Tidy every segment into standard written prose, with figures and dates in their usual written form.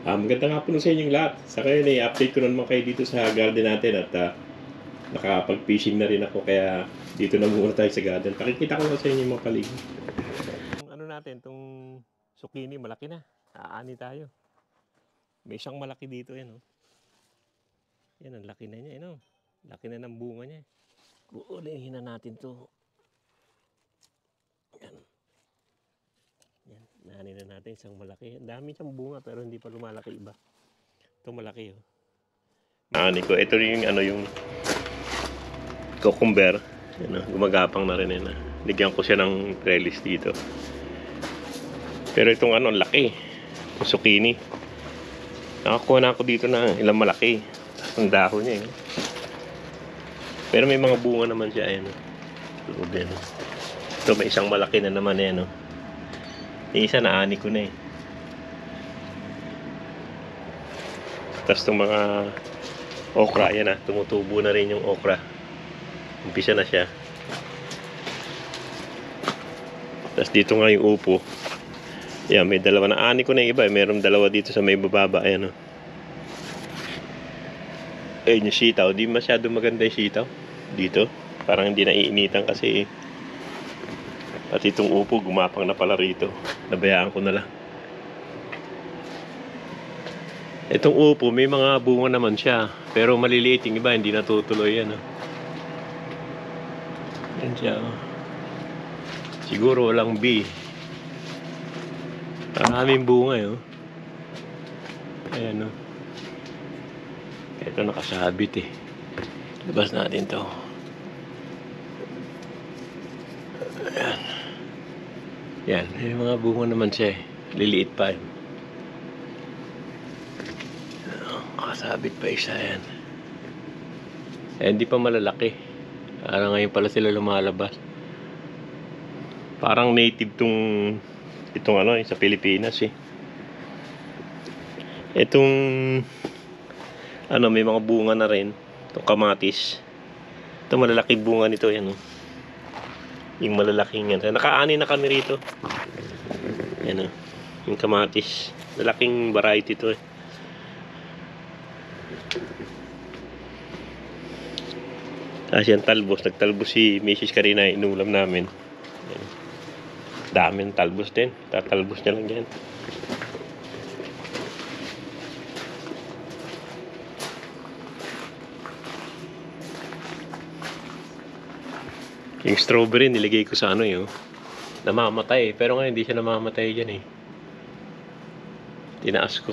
Magandang hapon sa inyong lahat. Sa ngayon ay update ko na naman kayo dito sa garden natin at nakapag-fishing na rin ako kaya dito na muna tayo sa garden. Pakikita ko lang sa inyo yung mga paligid. Ano natin, itong zucchini malaki na. Aani tayo. May isang malaki dito yan, oh. Yan, ang laki na niya, yan, oh. Laki na ng bunga niya. Kuulihin na natin to. Yan. Yan, naanin na natin isang malaki. Ang dami siyang bunga pero hindi pa lumalaki iba. Ito malaki, oh. Naani ko, ito yung yung cucumber. Yan, gumagapang na rin yan. Ligyan ko siya ng trellis dito. Pero itong laki. Itong zucchini. Nakakuha na ako dito na ilang malaki. Ang dahon niya, eh. Pero may mga bunga naman siya, ayan. Ito may isang malaki na naman, ayan, oh. Yung isa naani ko na, eh. Tapos itong mga okra, ayan, tumutubo na rin yung okra. Umpisa na siya. Tapos dito nga yung upo. Ayan, may dalawa na ani ko na yung iba, eh. Meron dalawa dito sa may bababa, ayan, oh. Ayun yung sitaw, di masyado maganda yung sitaw dito, parang hindi naiinitan kasi, at itong upo gumapang na pala rito, nabayaan ko na lang. Itong upo may mga bunga naman siya pero maliliit yung iba, hindi natutuloy yan, oh. Yan siya, oh. Siguro walang B, maraming bunga, oh. Ayan, oh. Ito nakasabit, eh. Labas natin to. Ayan. Yan, may mga bunga naman siya, eh. Liliit pa yun. Nakasabit pa isa, yan. Eh, hindi pa malalaki. Parang ngayon pala sila lumalabas. Parang native itong sa Pilipinas, eh. Itong may mga bunga na rin. Itong kamatis. Ito malalaking bunga nito, yan, oh. Yung malalaking yan. Nakaani na kami rito. Yan, oh. Yung kamatis. Malaking variety ito, eh. Tapos yan talbos. Nagtalbos si Mrs. Karina, inulam namin. Yan. Dami ng talbos din. Tatalbos niya lang yan. Yung strawberry nilagay ko sa yun. Namamatay, pero ngayon hindi siya namamatay dyan, eh. Tinaas ko.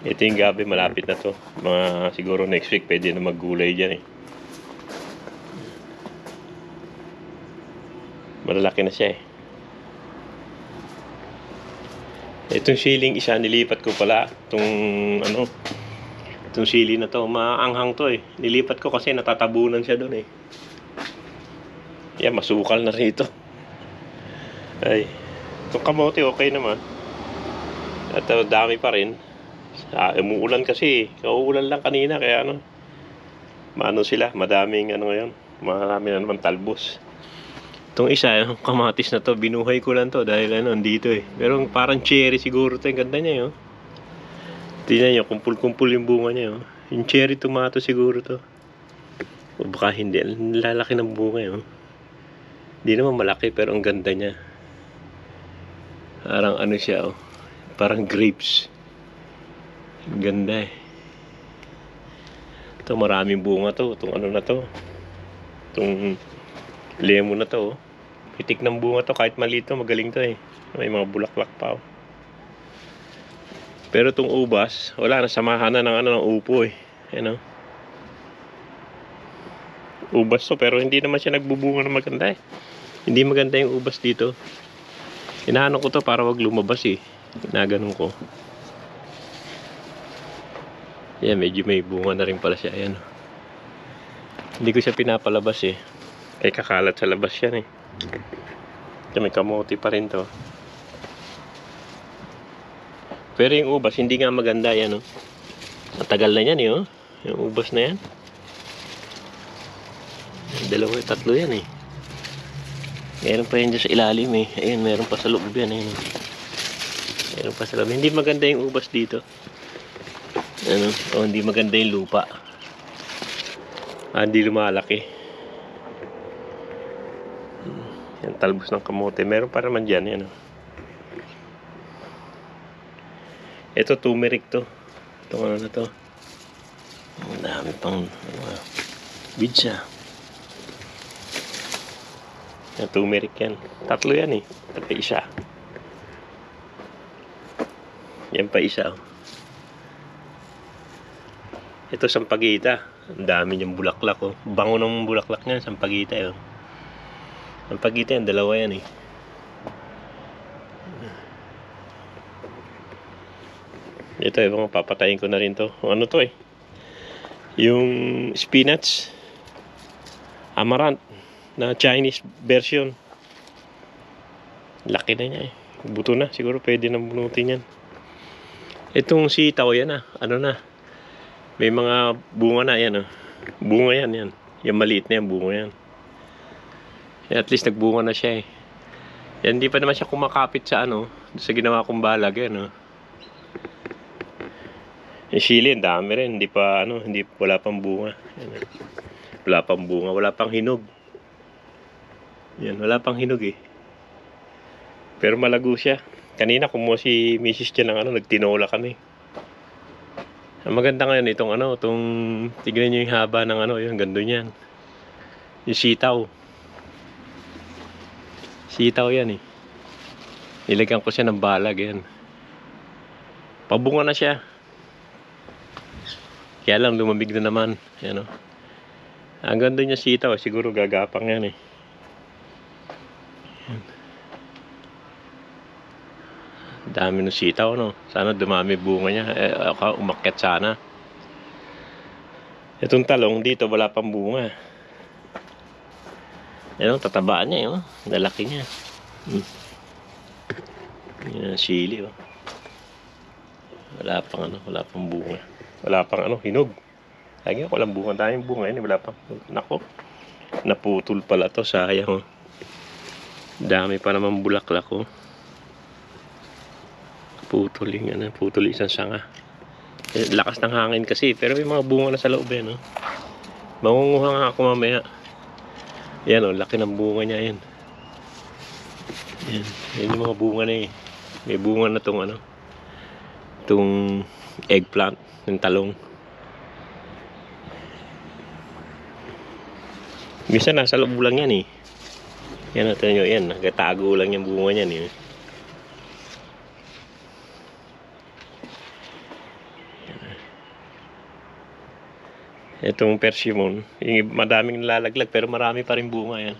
Ito yung gabi, malapit na to. Mga siguro next week pwede na maggulay dyan, eh. Malalaki na siya, eh. Itong siling isa nilipat ko pala. Itong sili na to, maanghang to, eh. Nilipat ko kasi natatabunan siya doon, eh. Yan, masukal na rito. Ay, itong kamote okay naman. At dami pa rin. Umuulan kasi, kauulan lang kanina, kaya sila, madaming ngayon. Marami na naman talbos. Itong isa, yung kamatis na to, binuhay ko lang to dahil andito, eh. Pero parang cherry siguro to, yung ganda niya, oh. Tingnan nyo, kumpul-kumpul yung bunga niya, oh. Yung cherry tomato siguro to. O baka hindi, lalaki ng bunga, oh. Hindi naman malaki pero ang ganda niya. Parang siya, oh. Parang grapes. Ang ganda, eh. Ito maraming bunga to. Itong na to. Itong lemon na to, oh. Pitik ng bunga to, kahit maliit to, magaling to, eh. May mga bulaklak pa, oh. Pero itong ubas, wala na, samahan na ng upo, eh. Ayan, oh. Ubas to, pero hindi naman siya nagbubunga na maganda, eh. Hindi maganda yung ubas dito. Inaano ko to para wag lumabas, eh. Ginaganon ko. Yan, medyo may bunga na rin pala siya. Ayan, oh. Hindi ko siya pinapalabas, eh. Kaya kakalat sa labas yan, eh. Ito may kamote pa rin to. Pero yung ubas, hindi nga maganda yan, oh. Matagal na yan, eh, oh. Yung ubas na yan. Dalawa, tatlo yan, eh. Meron pa yan dyan sa ilalim eh. Ayun, meron pa sa loob yan. Ayun. Meron pa sa loob. Hindi maganda yung ubas dito. Ano? O, hindi maganda yung lupa. Hindi lumalaki. Yan, talbos ng kamote. Meron pa naman dyan. Yan. Ito, turmeric to. Itong ano na to. Ang dami pang weeds ah. Yan, turmeric yan. Tatlo yan eh. Tatlo isa. Yan pa isa. Ito, sampagita. Ang dami niyang bulaklak oh. Bango ng bulaklak niya, sampagita oh. Sampagita yan, dalawa yan eh. Ito, ibang papatayin ko na rin to. Ano to eh? Yung spinach. Amaranth. Na Chinese version. Laki na niya eh. Buto na. Siguro pwede na bunutin yan. Itong sitaw yan ah. Ano na. May mga bunga na yan ah. Bunga yan yan. Yung maliit na yan bunga yan. At least nagbunga na siya eh. Yan, hindi pa naman siya kumakapit sa ano. Sa ginawa kong balag yan ah. Yung sili, ang dami rin. Hindi pa ano. Wala pang bunga. Yan, wala pang bunga. Wala pang hinog. Yan, wala pang hinog eh. Pero malago siya. Kanina kumuha si Mrs. dyan ng ano, nagtinola kami. Ang maganda ngayon itong ano, itong tignan nyo yung haba ng ano, yung gando niyan. Yung sitaw. Sitaw yan eh. Nilagyan ko siya ng balag yan. Pabunga na siya. Kaya lang lumamig na naman. Yan o. Ang ganda niya sitaw, siguro gagapang yan eh. Dami ng sitaw no. Sana dumami bunga niya. Umakyat sana. Itong talong dito wala pang bunga. Yan ang tatabaan niya oh. Nalaki niya. Yan ang sili oh. Wala pang bunga. Wala pang ano, hinog. Lagi walang bunga, daming bunga yan, wala pang. Nako. Naputol pala to, sayang oh. Dami pa naman bulaklak oh. Putol yung ano, putol isang sanga. Lakas ng hangin kasi, pero may mga bunga na sa loob eh, no? Mangunguha nga ako mamaya. Yan oh, laki ng bunga niya yan. Yan yung mga bunga na eh. May bunga na tong ano, tong eggplant, ng talong. Minsan nasa loob lang yan eh. Yan natin nyo, yan, nagatago lang yung bunga niyan eh. Itong persimmon, madaming nalalaglag pero marami pa rin bunga yan.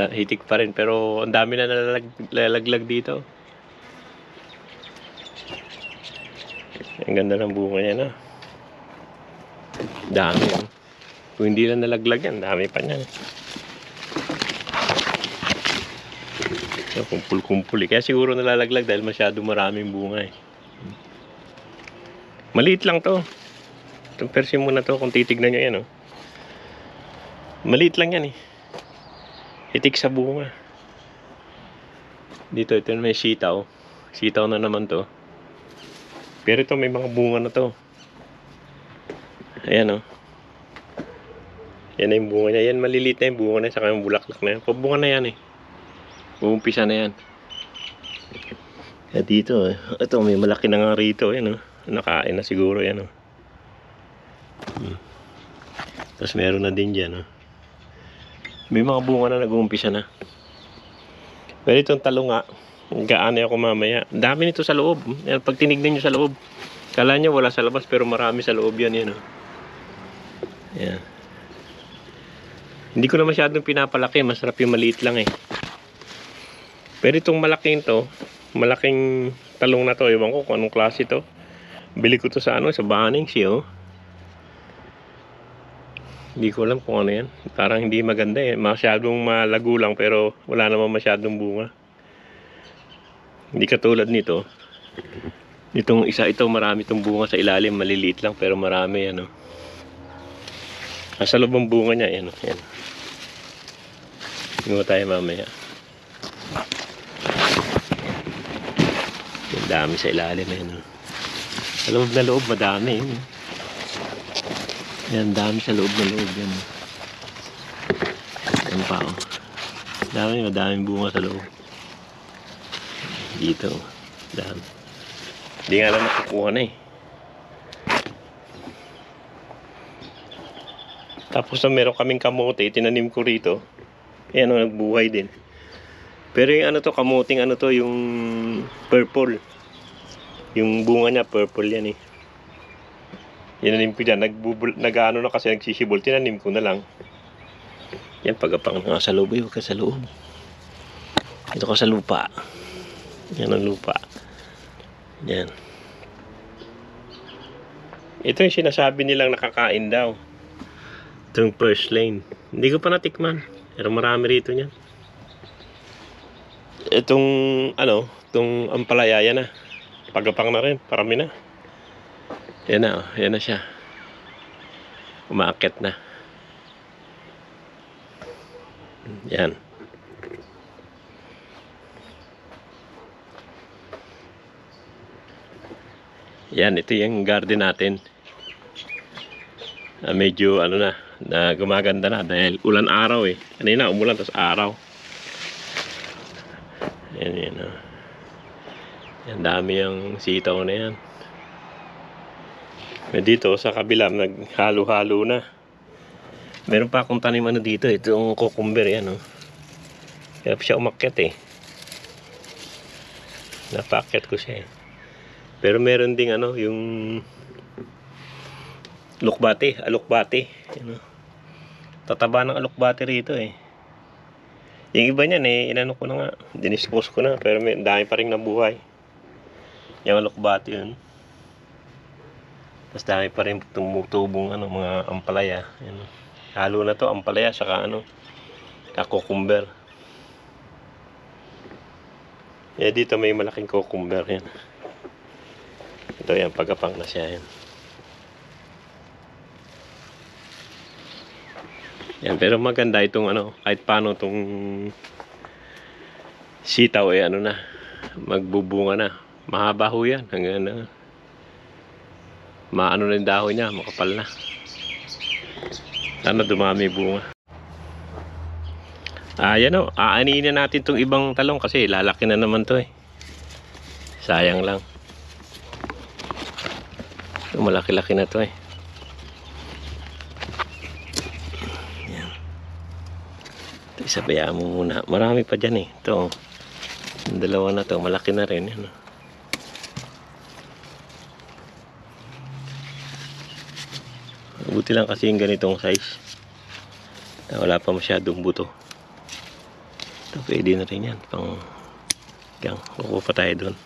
Hitik pa rin pero ang dami na nalalaglag dito. Ang ganda ng bunga niya na. Dami yan. Kung hindi lang nalaglag yan, dami pa niyan. So, kumpul-kumpul eh. Kaya siguro nalalaglag dahil masyado maraming bunga eh. Maliit lang to. Itong persimmon na to, kung titignan nyo yan oh. Maliit lang yan eh. Hitik sa bunga. Dito, ito may sitaw. Sitaw na naman to. Pero ito may mga bunga na to. Ayan oh. Yan na yung bunga niya. Yan maliliit na yung bunga na. Saka yung bulaklak na yan. Pabunga na yan eh. Uumpisa na yan. At dito eh. Ito may malaki na nga rito. Ayan oh. Nakain na siguro yan oh. Tapos meron na din dyan oh. May mga bunga na nag-uumpisa na. Pero itong talong nga, gaano ako mamaya. Dami nito sa loob. Pag tinignan nyo sa loob, kala nyo wala sa labas pero marami sa loob yan. Yan oh. Yan. Hindi ko na masyadong pinapalaki. Masarap yung maliit lang eh. Pero itong malaking to, malaking talong na to, ewan ko kung anong klase to. Bili ko to sa ano, sa Bunnings oh. Hindi ko alam kung ano yan. Parang hindi maganda eh. Masyadong malago lang pero wala naman masyadong bunga. Hindi katulad nito. Itong isa ito, marami itong bunga sa ilalim. Maliliit lang pero marami ano. Nasa loob ang bunga niya. Yan, yan. Tingnan tayo mamaya. Yung dami sa ilalim eh, no? Sa loob na loob, madami yun. Yan, dami sa loob na loob yan. Yan pa, oh. Madaming bunga sa loob. Dito, dami. Hindi nga lang nakukuha na eh. Tapos na meron kaming kamote, tinanim ko rito. Ayan, nagbuhay din. Pero yung ano to, kamuting ano to, yung purple. Yung bunga niya, purple yan eh. Tinanim ko dyan, nag-ano na kasi nagsisibol, tinanim ko na lang. Yan, pagapang nga sa loob, huwag ka sa loob. Ito ka sa lupa. Yan ang lupa. Yan. Ito yung sinasabi nilang nakakain daw. Itong first lane. Hindi ko pa natikman. Pero marami rito niyan. Itong, ano, itong ampalaya, yan na. Pagapang na rin. Parami na. Yan na, oh. Yan na siya. Umaakyat na. Yan. Yan, ito yung garden natin. Medyo ano na gumaganda na dahil ulan araw eh. Kanina umulan tapos araw. Yan. Yan, dami yung sitaw na yan. Dito sa kabila naghalo-halo na. Meron pa akong tanim ano dito, itong cucumber yan, oh. Kaya siya umakyat eh. Napaakyat ko siya eh. Pero meron ding ano, yung alokbate. Ano? Tataba ng alokbate rito eh. Yung iba niyan eh, inano ko na nga, dinispose ko na, pero may dami pa rin nabuhay. Yung alokbate yun. Tapos dami pa rin tumutubong ano, mga ampalaya. Yan. Halo na to, ampalaya, saka ano, cucumber. Dito may malaking cucumber yan. Ito yan, pagapang na siya yan. Yan, pero maganda itong ano, kahit paano itong sitaw eh, ano na, magbubunga na. Mahaba ho yan, hanggang na, maano na yung dahon niya, makapal na. Sana dumami bunga. Yan o, aanihin na natin itong ibang talong kasi lalaki na naman to eh. Sayang lang. Malaki-laki na to eh. Yan. Ito, isabayaan mo muna. Marami pa dyan eh. Ito, yung dalawa na to, malaki na rin. Yan. Buti lang kasi yung ganitong size. Wala pa masyadong buto. Ito, pwede na rin yan. Pang gang, kukuha pa tayo doon.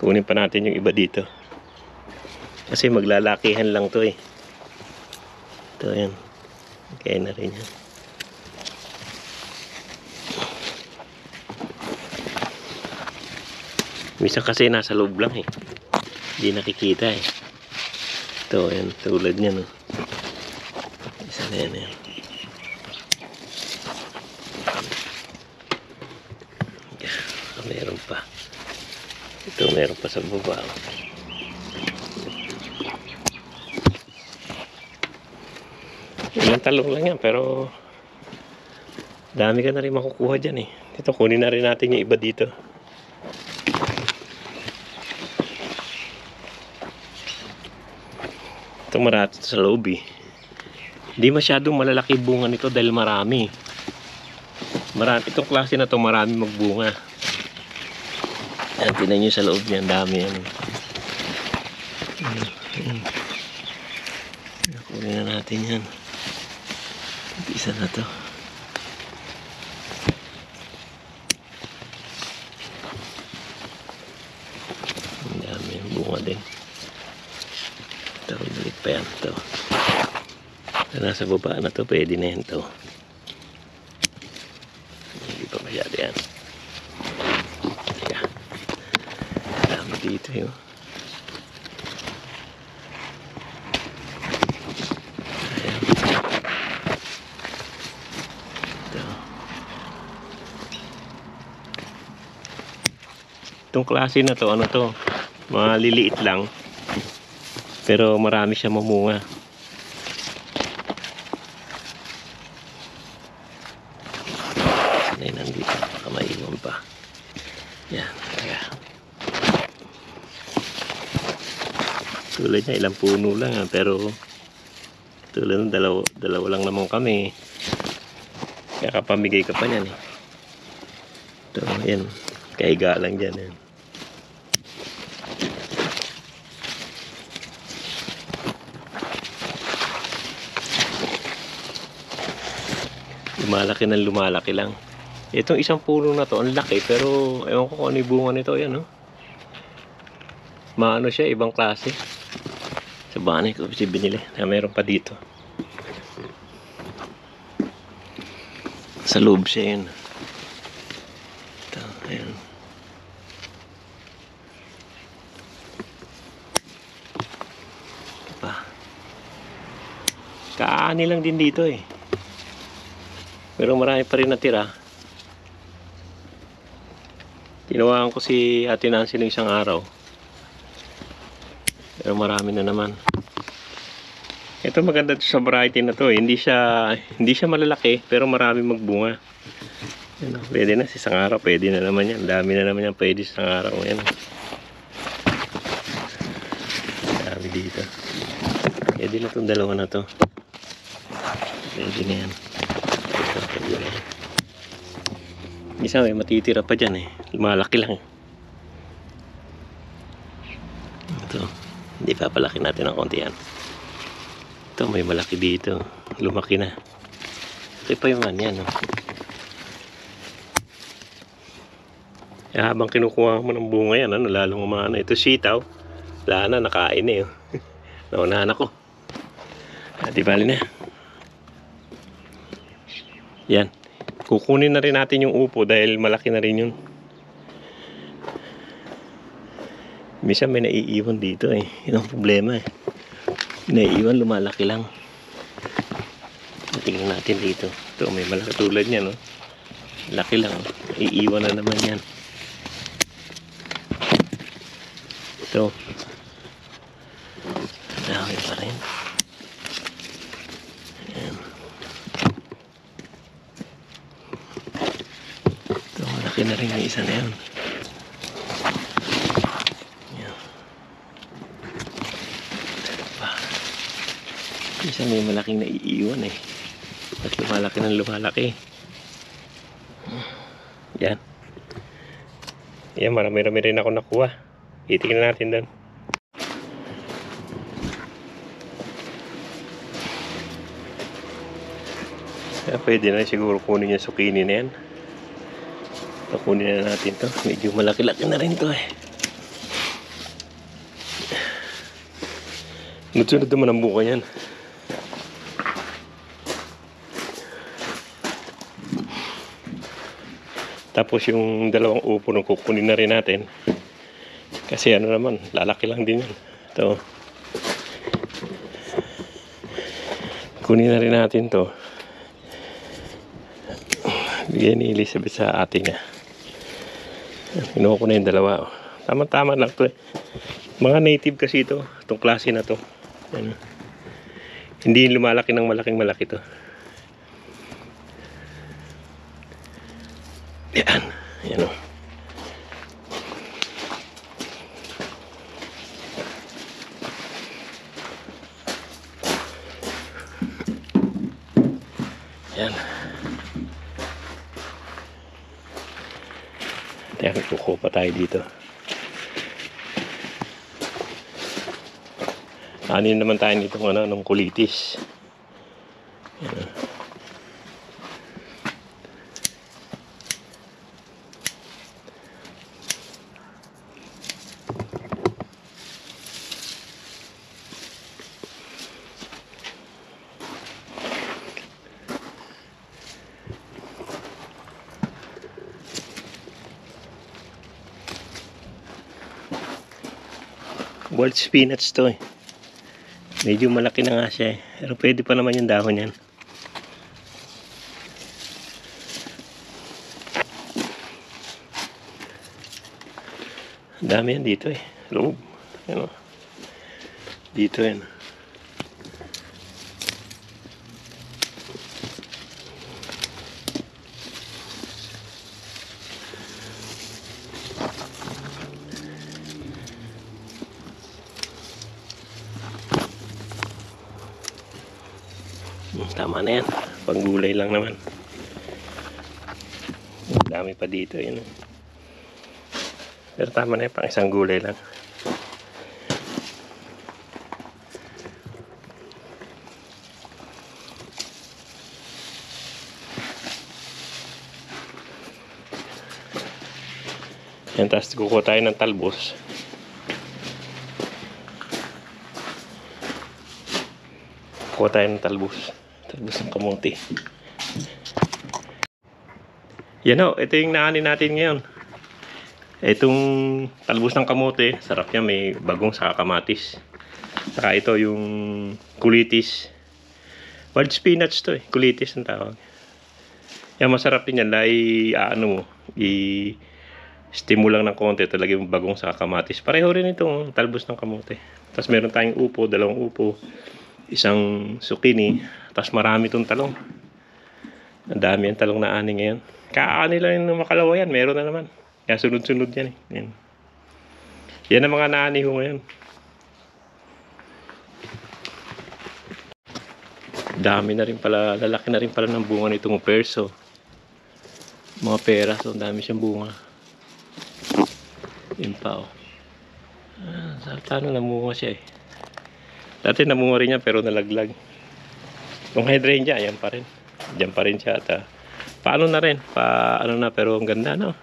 Kunin pa natin yung iba dito. Kasi maglalakihan lang to eh. Ito yan. Kaya na rin yan. Minsan kasi nasa loob lang eh. Hindi nakikita eh. Ito yan. Tulad niya no. Isa na yan yan. Meron pa. Ito meron pa sa baba. Ilang talong lang yan pero dami ka na rin makukuha dyan eh. Ito kunin na rin natin yung iba dito. Ito marami sa loob eh. Hindi masyadong malalaki bunga nito dahil marami. Itong klase na to marami magbunga. Yan, tinan nyo sa loob niyan, dami yan. Kunin na natin yan. Isa na to. Ang dami yung bunga din. Ito, balik pa yan. Ito. Nasa baba na to, pwede na yan to. Hindi pa masyado yan. Dito yun. Ayan. Itong klase na to, ano to, maliliit lang. Pero marami siya mamunga. Ay, nandito. Baka maiwan pa. Yan. Ayan. Tulad niya, ilang puno lang. Pero tulad ng dalawa lang naman kami. Kaya kapamigay ka pa niyan eh. Ito, yan. Kaiga lang dyan. Yan. Lumalaki ng lumalaki lang. Itong isang puno na to, ang laki. Pero ewan ko kung ano yung bunga nito. Yan, no? Maano siya, ibang klase. Sa banay ko kasi binili. Meron pa dito. Sa loob siya yun. Ito, ayan. Ito pa. Kaani lang din dito eh. Pero marami pa rin natira. Tinawagan ko si Ate Nancy ng isang araw. Pero marami na naman. Ito maganda to sa variety na to eh. Hindi siya malalaki pero marami magbunga. Yan, pwede na sa isang araw, pwede na naman yan. Dami na naman yan pwede sa isang araw. Yan. Dami dito. Pwede na itong dalawa na to. Pwede na yan. Isa may matitira pa dyan eh. Lumalaki lang. Ito. Hindi papalaki natin ng konti yan. Ito may malaki dito. Lumaki na. Ito pa yung man yan. No? Kaya habang kinukuha mo ng bunga yan, ano, lalong umana. Ito sitaw. Wala na, nakain eh. Naunahan ako. Di bali na. Yan. Kukunin na rin natin yung upo dahil malaki na rin yun. Minsan may naiiwan dito eh. Yun ang problema eh. Naiiwan, lumalaki lang. Tingnan natin dito. Ito, may malaki tulad niya, no? Laki lang. Iiwan na naman yan. Ito. Dami pa rin. Ayan. Ito, malaki na rin yung isa na yan. Minsan may malaking naiiwan eh. At lumalaki ng lumalaki. Yan. Yan, marami-rami rin ako nakuha. Itingnan natin doon. Pwede na siguro kunin yung zucchini na yan. Kunin na natin to. Medyo malaki-laki na rin to eh. Nagsunod naman ang buka yan. Tapos yung dalawang upo nung kukunin na rin natin. Kasi ano naman, lalaki lang din yan. Ito. Kunin na rin natin to. Bigyan ni Elizabeth sa atin niya. Kinuha ko na yung dalawa. Tama-tama lang to eh. Mga native kasi ito. Itong klase na to. Ano. Hindi lumalaki ng malaking malaki to. Yan. Yan o. Yan. Kaya kukuha pa tayo dito. Anin naman tayo nitong ano, ng kulitis. Yan. Wild spinach to eh. Medyo malaki na nga siya eh. Pero pwede pa naman yung dahon yan. Dami yan dito eh. Loob. Yan o. Dito yan. Tama na yan. Panggulay lang naman. Dami pa dito yun. Pero tama na yan. Pang isang gulay lang. Yan, tapos kukuha tayo ng talbos. Kukuha tayo ng talbos. Talbos ng kamote. Yan o, ito yung naanin natin ngayon. Itong talbos ng kamote, sarap yan, may bagong saka kamatis. Saka ito yung kulitis. Wild spinach to eh, kulitis ang tawag. Yan, masarap din yan, dahil steam mo lang ng konti, talaga yung bagong saka kamatis. Pareho rin itong talbos ng kamote. Tapos meron tayong upo, dalawang upo, isang zucchini, tapos marami itong talong. Ang dami ang talong na ani ngayon. Kaani lang yung makalawa yan, meron na naman. Kaya sunod-sunod yan eh. Yan ang mga naani ko ngayon. Dami na rin pala, lalaki na rin pala ng bunga nitong perso. Mga pera, so dami siyang bunga. Yun pa oh. Saltano namunga siya eh. Dati namunga rin niya pero nalaglag. Yung hydrangea, yan pa rin. Diyan pa rin siya at paano na rin, ano na, pero ang ganda no.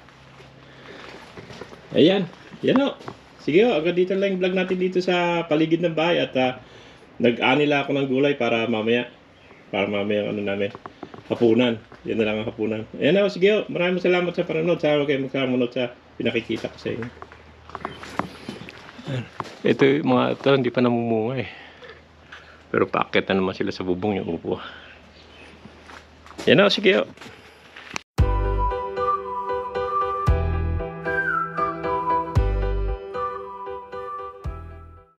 Ayan, yan o. Sige o, agad dito lang yung vlog natin dito sa paligid ng bahay at nag-anila ako ng gulay para mamaya ano namin, hapunan. Yan na lang ang hapunan. Ayan o, sige o, maraming salamat sa panonood. Sana kayo magkamunod sa pinakikita ko sa inyo. Ito yung mga ito, hindi pa namumunga eh. Pero paakit na naman sila sa bubong yung upo. Yan o, sige o.